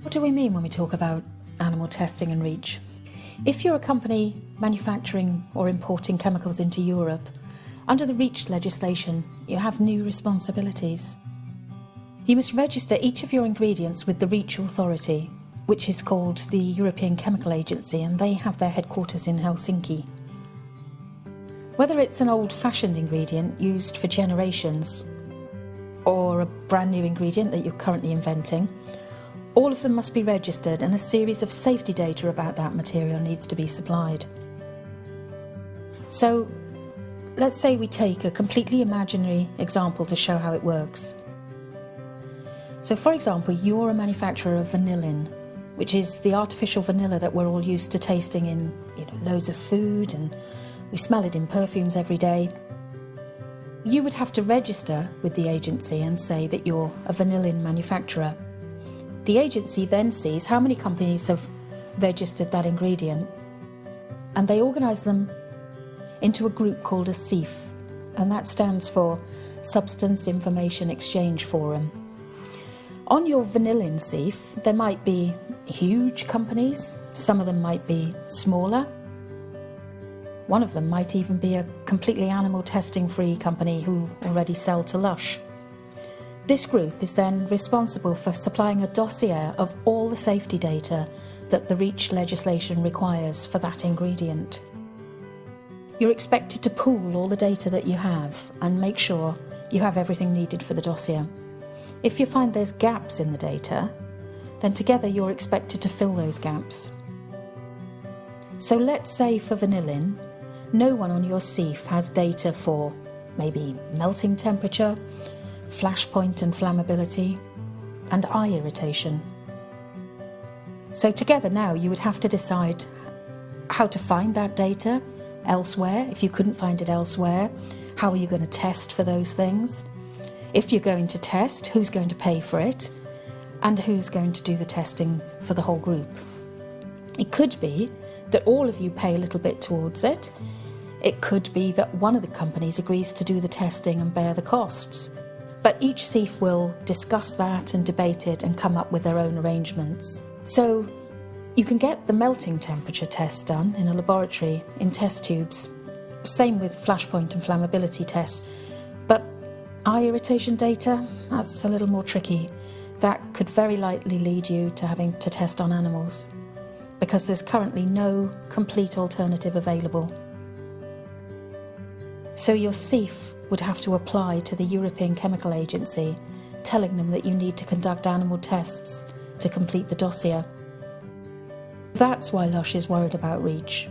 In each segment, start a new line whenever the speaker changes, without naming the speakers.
What do we mean when we talk about animal testing and REACH? If you're a company manufacturing or importing chemicals into Europe, under the REACH legislation, you have new responsibilities. You must register each of your ingredients with the REACH authority, which is called the European Chemical Agency, and they have their headquarters in Helsinki. Whether it's an old-fashioned ingredient used for generations or a brand new ingredient that you're currently inventing, all of them must be registered and a series of safety data about that material needs to be supplied. So, let's say we take a completely imaginary example to show how it works. So, for example, you're a manufacturer of vanillin, which is the artificial vanilla that we're all used to tasting in loads of food, and we smell it in perfumes every day. You would have to register with the agency and say that you're a vanillin manufacturer. The agency then sees how many companies have registered that ingredient, and they organise them into a group called a SIF, and that stands for Substance Information Exchange Forum. On your vanillin SIF, there might be huge companies, some of them might be smaller. One of them might even be a completely animal testing free company who already sell to Lush. This group is then responsible for supplying a dossier of all the safety data that the REACH legislation requires for that ingredient. You're expected to pool all the data that you have and make sure you have everything needed for the dossier. If you find there's gaps in the data, then together you're expected to fill those gaps. So let's say for vanillin, no one on your SIF has data for maybe melting temperature, flashpoint and flammability, and eye irritation. So together now you would have to decide how to find that data elsewhere. If you couldn't find it elsewhere, how are you going to test for those things? If you're going to test, who's going to pay for it? And who's going to do the testing for the whole group? It could be that all of you pay a little bit towards it. It could be that one of the companies agrees to do the testing and bear the costs. But each SIF will discuss that and debate it and come up with their own arrangements. So you can get the melting temperature test done in a laboratory in test tubes. Same with flashpoint and flammability tests. But eye irritation data, that's a little more tricky. That could very likely lead you to having to test on animals, because there's currently no complete alternative available. So your SIF would have to apply to the European Chemical Agency, telling them that you need to conduct animal tests to complete the dossier. That's why Lush is worried about REACH.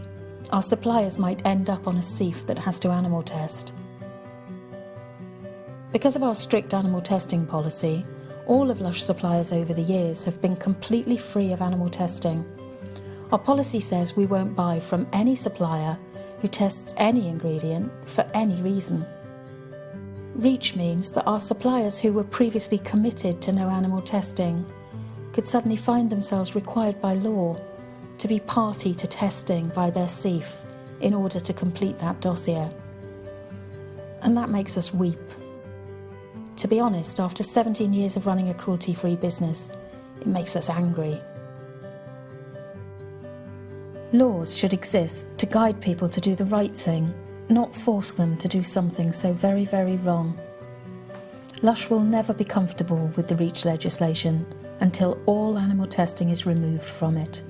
Our suppliers might end up on a SIF that has to animal test. Because of our strict animal testing policy, all of Lush suppliers over the years have been completely free of animal testing. Our policy says we won't buy from any supplier who tests any ingredient for any reason. REACH means that our suppliers who were previously committed to no animal testing could suddenly find themselves required by law to be party to testing by their SIF in order to complete that dossier. And that makes us weep. To be honest, after 17 years of running a cruelty-free business, it makes us angry. Laws should exist to guide people to do the right thing, not force them to do something so very, very wrong. Lush will never be comfortable with the REACH legislation until all animal testing is removed from it.